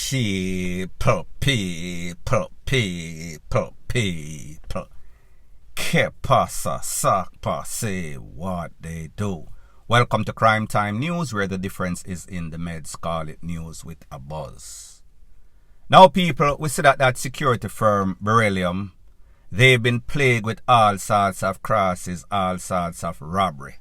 People. Que pasa, sakpa, say what they do. Welcome to Crime Time News, where the difference is in the meds. Call it news with a buzz. Now, people, we see that security firm, Beryllium, they've been plagued with all sorts of crosses, all sorts of robbery.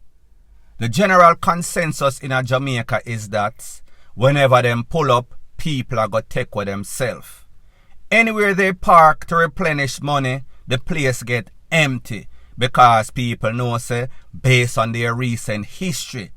The general consensus in Jamaica is that whenever them pull up, people are going to take with themselves. Anywhere they park to replenish money, the place get empty because people know, say, based on their recent history,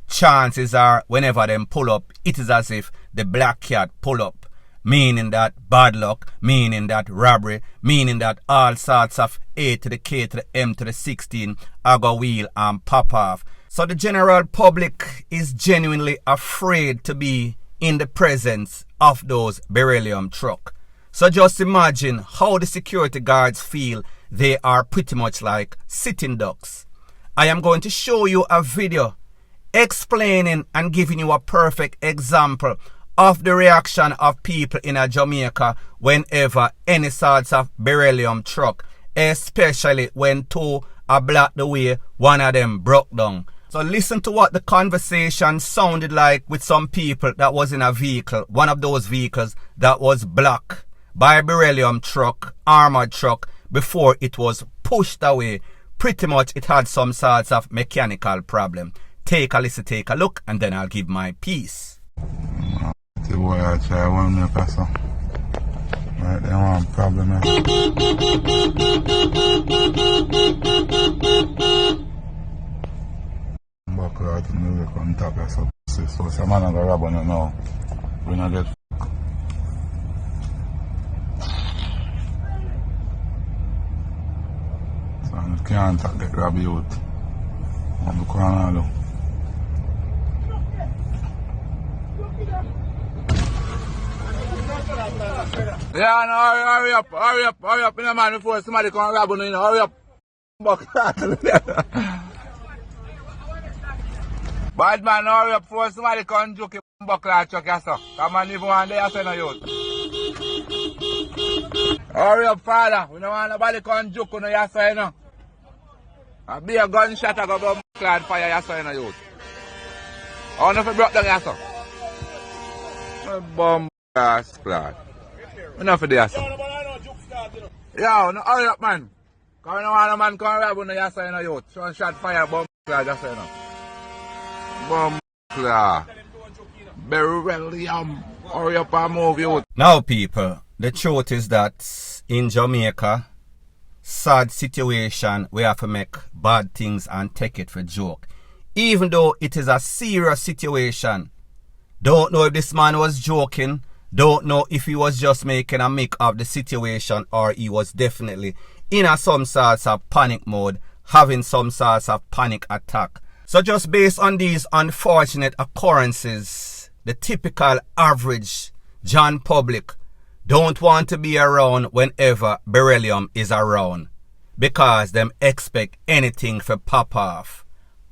chances are whenever them pull up, it is as if the black cat pull up, meaning that bad luck, meaning that robbery, meaning that all sorts of A to the K to the M to the 16 are go wheel and pop off. So the general public is genuinely afraid to be in the presence of those Beryllium truck. So just imagine how the security guards feel. They are pretty much like sitting ducks. I am going to show you a video explaining and giving you a perfect example of the reaction of people in Jamaica whenever any sorts of Beryllium truck, especially when two are blocked the way one of them broke down. So listen to what the conversation sounded like with some people that was in a vehicle, one of those vehicles that was blocked by a Beryllium truck, armored truck, before it was pushed away. Pretty much it had some sorts of mechanical problem. Take a listen, take a look, and then I'll give my piece. The boy I try one more person. Right, they want a problem. Buckle out and we come top of some. So some man are going to rob on it now. We not get so you can't take the grab you out. On the corner though. Yeah, no, hurry up, in a man before somebody come grab on you, hurry up. Bad man, hurry up before somebody come joke you buckle at truck, yes sir. Come on, even one day I say no youth. Hurry up, father, we don't want nobody come joke on you, yes sir, you know. I'll be a gunshot, I go buckle at fire, yes sir, you know youth. I want to break down, yes sir. Bomb ass clad. Enough of this, sir. Yo, no, hurry up, man. Because we don't want a man come rob on the yes sir, you know youth. One shot fire, bomb clad, yes sir, you know. Bomb clad. Beryllium. Hurry up and move you. Now, people, the truth is that in Jamaica, sad situation, we have to make bad things and take it for joke. Even though it is a serious situation. Don't know if this man was joking. Don't know if he was just making a make of the situation or he was definitely in some sorts of panic mode, having some sorts of panic attack. So just based on these unfortunate occurrences, the typical average John public don't want to be around whenever Beryllium is around because them expect anything for pop off,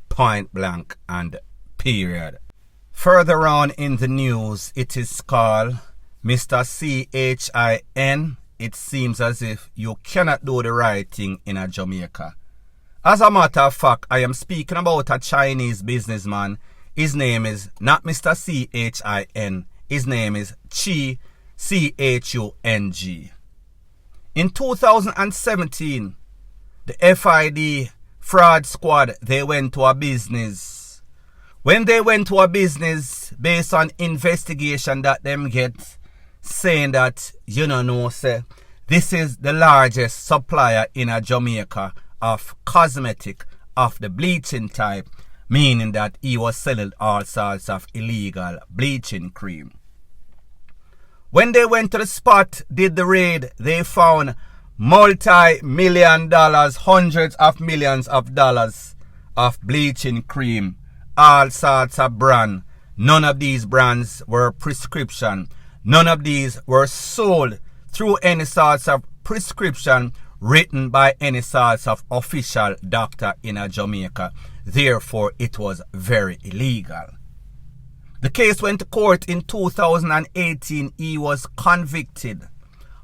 point blank and period. Further on in the news, it is called Mr. CHIN. It seems as if you cannot do the right thing in a Jamaica. As a matter of fact, I am speaking about a Chinese businessman. His name is not Mr. CHIN. His name is Chi, CHUNG. In 2017, the FID fraud squad, they went to a business. When they went to a business, based on investigation that them get, saying that, you know, say, this is the largest supplier in a Jamaica of cosmetic of the bleaching type, meaning that he was selling all sorts of illegal bleaching cream. When they went to the spot, did the raid, they found multi-million dollars, hundreds of millions of dollars of bleaching cream, all sorts of brand. None of these brands were prescription. None of these were sold through any sorts of prescription written by any sorts of official doctor in Jamaica. Therefore, it was very illegal. The case went to court in 2018. He was convicted.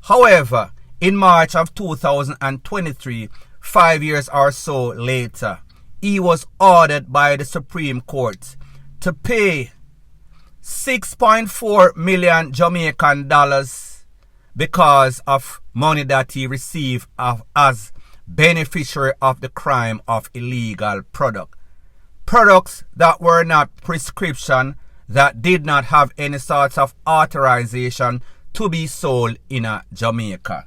However, in March of 2023, 5 years or so later, he was ordered by the Supreme Court to pay 6.4 million Jamaican dollars because of money that he received as beneficiary of the crime of illegal product. Products that were not prescription, that did not have any sort of authorization to be sold in Jamaica.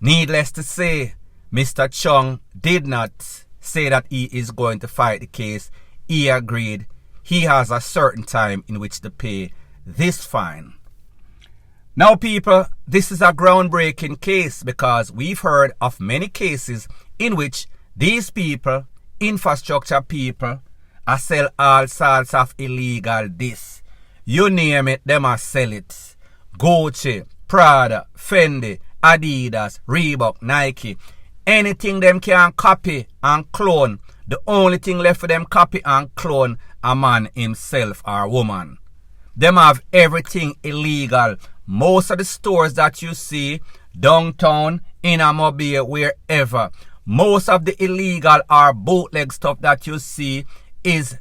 Needless to say, Mr. Chung did not say that he is going to fight the case. He agreed he has a certain time in which to pay this fine. Now people, this is a groundbreaking case because we've heard of many cases in which these people, infrastructure people, sell all sorts of illegal this. You name it, them a sell it. Gucci, Prada, Fendi, Adidas, Reebok, Nike. Anything them can copy and clone. The only thing left for them copy and clone a man himself or woman. Them have everything illegal. Most of the stores that you see downtown, in a mobile, wherever, most of the illegal or bootleg stuff that you see is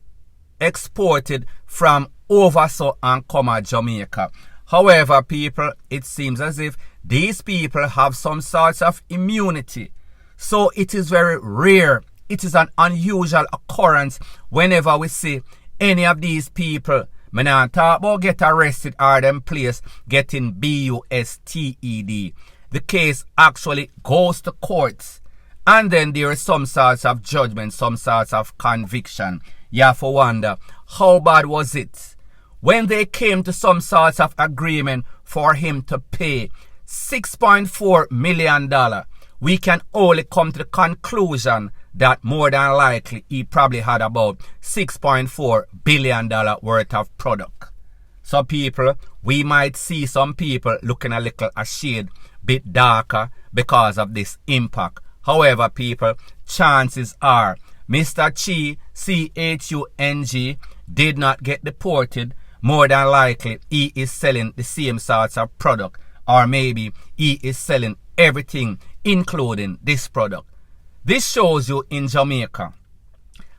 exported from overseas and come to Jamaica. However, people, it seems as if these people have some sorts of immunity. So it is very rare. It is an unusual occurrence whenever we see any of these people, me not talk about get arrested or them place getting busted. The case actually goes to courts. And then there is some sorts of judgment, some sorts of conviction. You have to wonder, how bad was it when they came to some sorts of agreement for him to pay $6.4 million? We can only come to the conclusion that more than likely he probably had about $6.4 billion worth of product. So people, we might see some people looking a shade bit darker because of this impact. However, people, chances are Mr. Chi, C-H-U-N-G, did not get deported. More than likely, he is selling the same sorts of product. Or maybe he is selling everything, including this product. This shows you in Jamaica.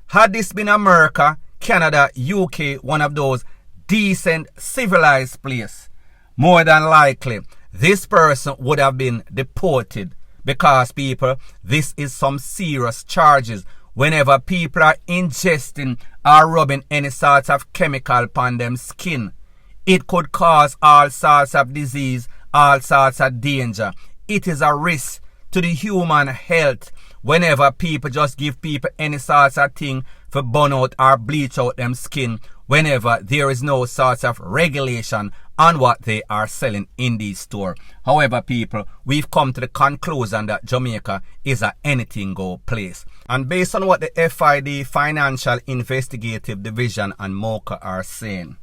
Had this been America, Canada, UK, one of those decent, civilized places, more than likely, this person would have been deported. Because people, this is some serious charges. Whenever people are ingesting or rubbing any sort of chemical upon them skin, it could cause all sorts of disease, all sorts of danger. It is a risk to the human health whenever people just give people any sorts of thing for burn out or bleach out them skin, whenever there is no sort of regulation on what they are selling in these stores. However, people, we've come to the conclusion that Jamaica is a anything go place. And based on what the FID, Financial Investigative Division, and MOCA are saying,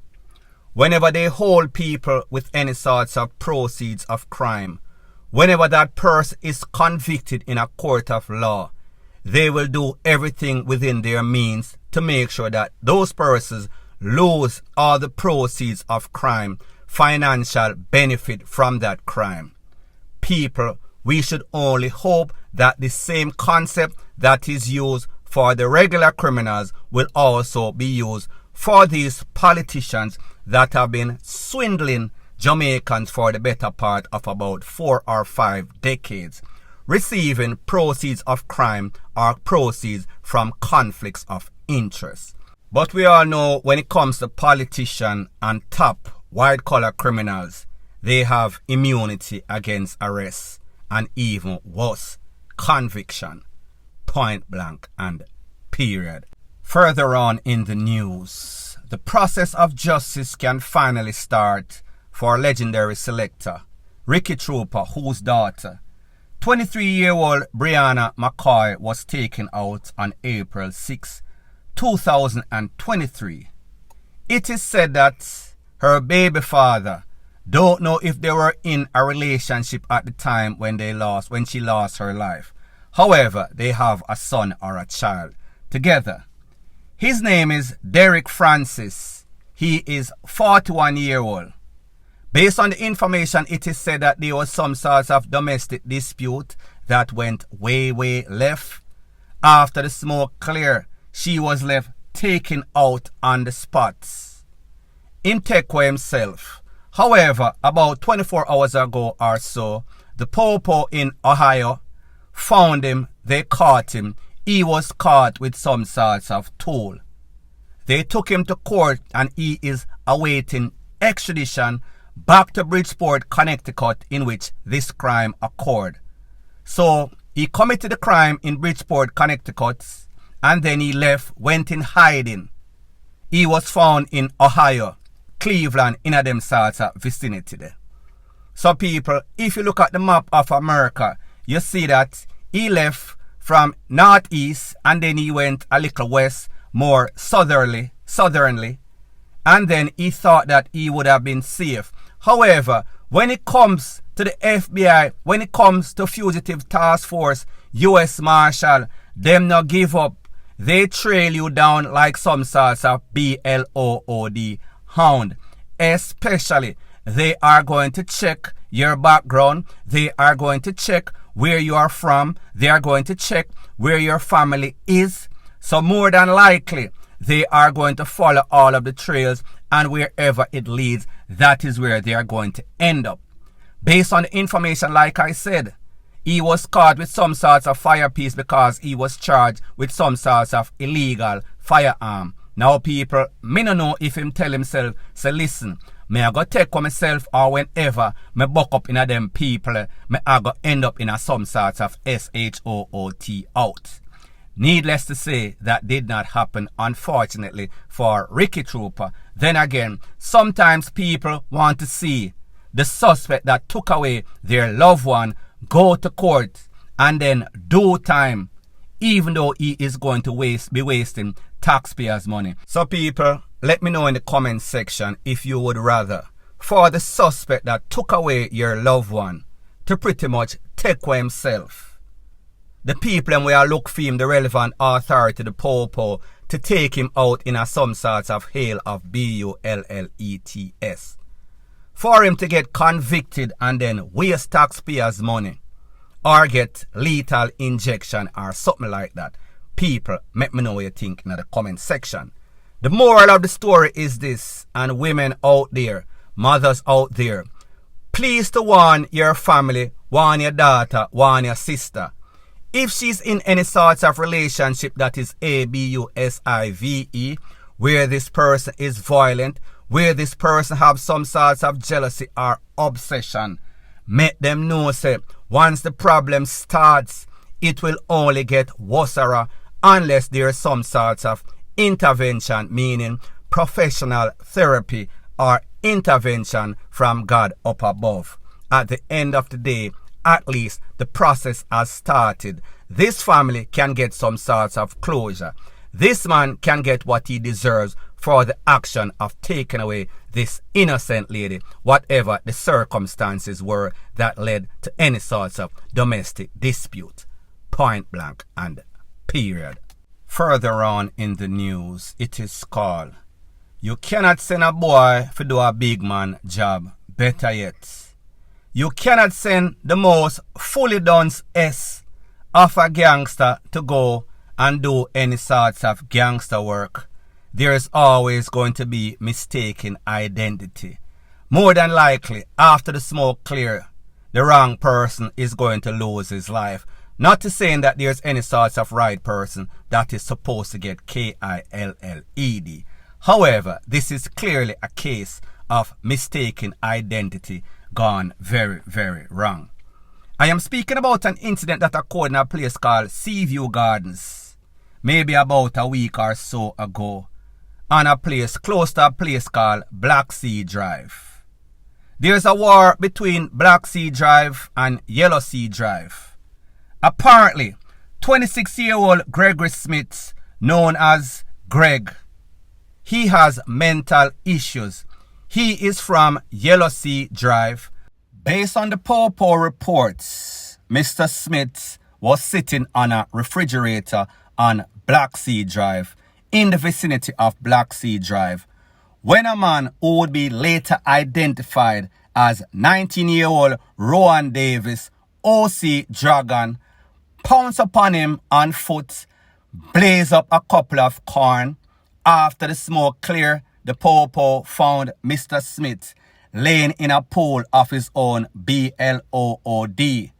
whenever they hold people with any sorts of proceeds of crime, whenever that person is convicted in a court of law, they will do everything within their means to make sure that those persons lose all the proceeds of crime, financial benefit from that crime. People, we should only hope that the same concept that is used for the regular criminals will also be used for these politicians that have been swindling Jamaicans for the better part of about 4 or 5 decades, receiving proceeds of crime or proceeds from conflicts of interest. But we all know when it comes to politicians and top white-collar criminals, they have immunity against arrest and even worse, conviction, point blank and period. Further on in the news, the process of justice can finally start for legendary selector Ricky Trooper, whose daughter, 23-year-old Brianna McCoy, was taken out on April 6, 2023. It is said that her baby father don't know if they were in a relationship at the time when she lost her life. However, they have a son or a child together. His name is Derek Francis. He is 41-year-old. Based on the information, it is said that there was some sort of domestic dispute that went way left. After the smoke cleared, she was left taken out on the spots. Him take away himself. However, about 24 hours ago or so, the Popo in Ohio found him, they caught him. He was caught with some sorts of tool. They took him to court and he is awaiting extradition back to Bridgeport, Connecticut, in which this crime occurred. So he committed the crime in Bridgeport, Connecticut, and then he left, went in hiding. He was found in Ohio, Cleveland, in a them sorts of vicinity there. So people, if you look at the map of America, you see that he left from northeast and then he went a little west, more southerly, and then he thought that he would have been safe. However, when it comes to the FBI, when it comes to Fugitive Task Force, U.S. Marshal, them not give up. They trail you down like some sorts of BLOOD hound. Especially, they are going to check your background. They are going to check where you are from. They are going to check where your family is. So more than likely, they are going to follow all of the trails, and wherever it leads, that is where they are going to end up. Based on the information, like I said, he was caught with some sorts of fire piece because he was charged with some sorts of illegal firearm. Now people, me no know if him tell himself, say listen, me I go take for myself, or whenever me buck up in a them people, me I go end up in a some sorts of SHOOT out. Needless to say, that did not happen, unfortunately, for Ricky Trooper. Then again, sometimes people want to see the suspect that took away their loved one go to court and then do time, even though he is going to be wasting taxpayers' money. So people, let me know in the comment section if you would rather for the suspect that took away your loved one to pretty much take away himself. The people and we are look for him, the relevant authority, the Popo, to take him out in a some sorts of hail of BULLETS. For him to get convicted and then waste taxpayers' money or get lethal injection or something like that. People, let me know what you think in the comment section. The moral of the story is this, and women out there, mothers out there, please to warn your family, warn your daughter, warn your sister. If she's in any sort of relationship that is ABUSIVE, where this person is violent, where this person have some sorts of jealousy or obsession, make them know say once the problem starts, it will only get worse unless there is some sort of intervention, meaning professional therapy or intervention from God up above. At the end of the day, at least the process has started. This family can get some sorts of closure. This man can get what he deserves for the action of taking away this innocent lady, whatever the circumstances were that led to any sorts of domestic dispute. Point blank and period. Further on in the news, it is called, you cannot send a boy to do a big man job. Better yet, you cannot send the most fully done S of a gangster to go and do any sorts of gangster work. There is always going to be mistaken identity. More than likely, after the smoke clear, the wrong person is going to lose his life. Not to say that there's any sorts of right person that is supposed to get KILLED. However, this is clearly a case of mistaken identity gone very wrong. I am speaking about an incident that occurred in a place called Seaview Gardens, maybe about a week or so ago, on a place close to a place called Black Sea Drive. There's a war between Black Sea Drive and Yellow Sea Drive. Apparently, 26-year-old Gregory Smith, known as Greg, he has mental issues. He is from Yellow Sea Drive. Based on the Popo reports, Mr. Smith was sitting on a refrigerator on Black Sea Drive, in the vicinity of Black Sea Drive, when a man who would be later identified as 19-year-old Rowan Davis, OC Dragon, pounced upon him on foot, blazed up a couple of corn. After the smoke cleared, the Popo found Mr. Smith laying in a pool of his own BLOOD.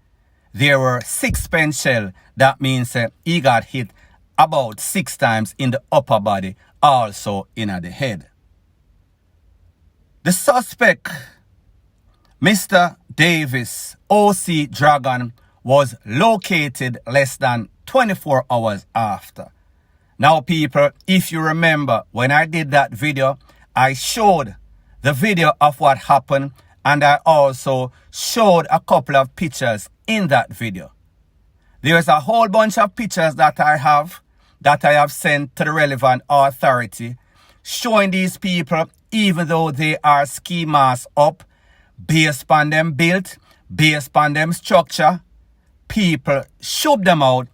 There were 6 pen shells. That means he got hit about 6 times in the upper body, also in the head. The suspect, Mr. Davis, OC Dragon, was located less than 24 hours after. Now people, if you remember, when I did that video, I showed the video of what happened, and I also showed a couple of pictures in that video. There's a whole bunch of pictures that I have sent to the relevant authority, showing these people, even though they are ski masks up, based on them built, based on them structure, people shove them out.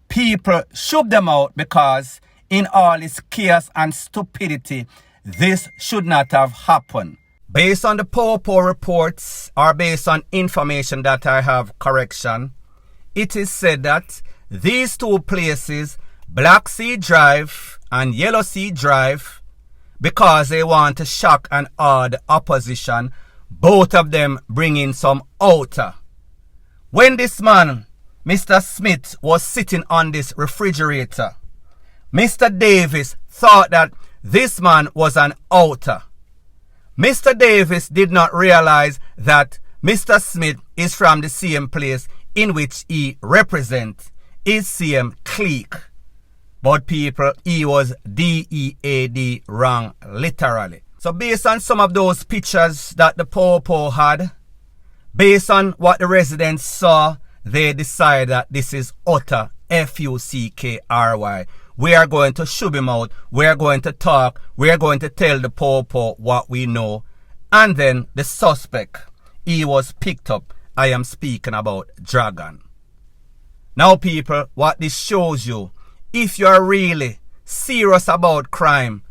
People shove them out because in all its chaos and stupidity, this should not have happened. Based on the Popo reports, or based on information that I have correction, it is said that these 2 places, Black Sea Drive and Yellow Sea Drive, because they want to shock and awe the opposition, both of them bring in some outer. When this man, Mr. Smith, was sitting on this refrigerator, Mr. Davis thought that this man was an outer. Mr. Davis did not realize that Mr. Smith is from the same place in which he represents, his same clique. But people, he was DEAD wrong, literally. So based on some of those pictures that the Popo had, based on what the residents saw, they decided that this is utter FUCKRY. We are going to shove him out. We are going to talk. We are going to tell the Popo what we know. And then the suspect, he was picked up. I am speaking about Dragon. Now people, what this shows you, if you are really serious about crime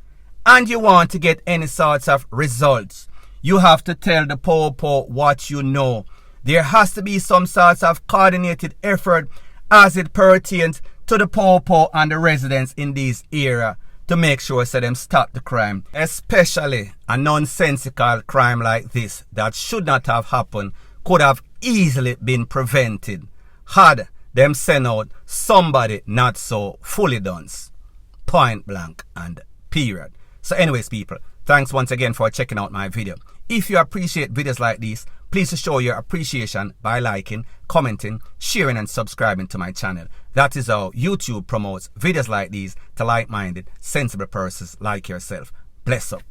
and you want to get any sorts of results, you have to tell the Popo what you know. There has to be some sorts of coordinated effort as it pertains to the Popo and the residents in this area to make sure so them stop the crime. Especially a nonsensical crime like this that should not have happened could have easily been prevented had them sent out somebody not so fully done. Point blank and period. So anyways people, thanks once again for checking out my video. If you appreciate videos like this, please show your appreciation by liking, commenting, sharing and subscribing to my channel. That is how YouTube promotes videos like these to like-minded, sensible persons like yourself. Bless up.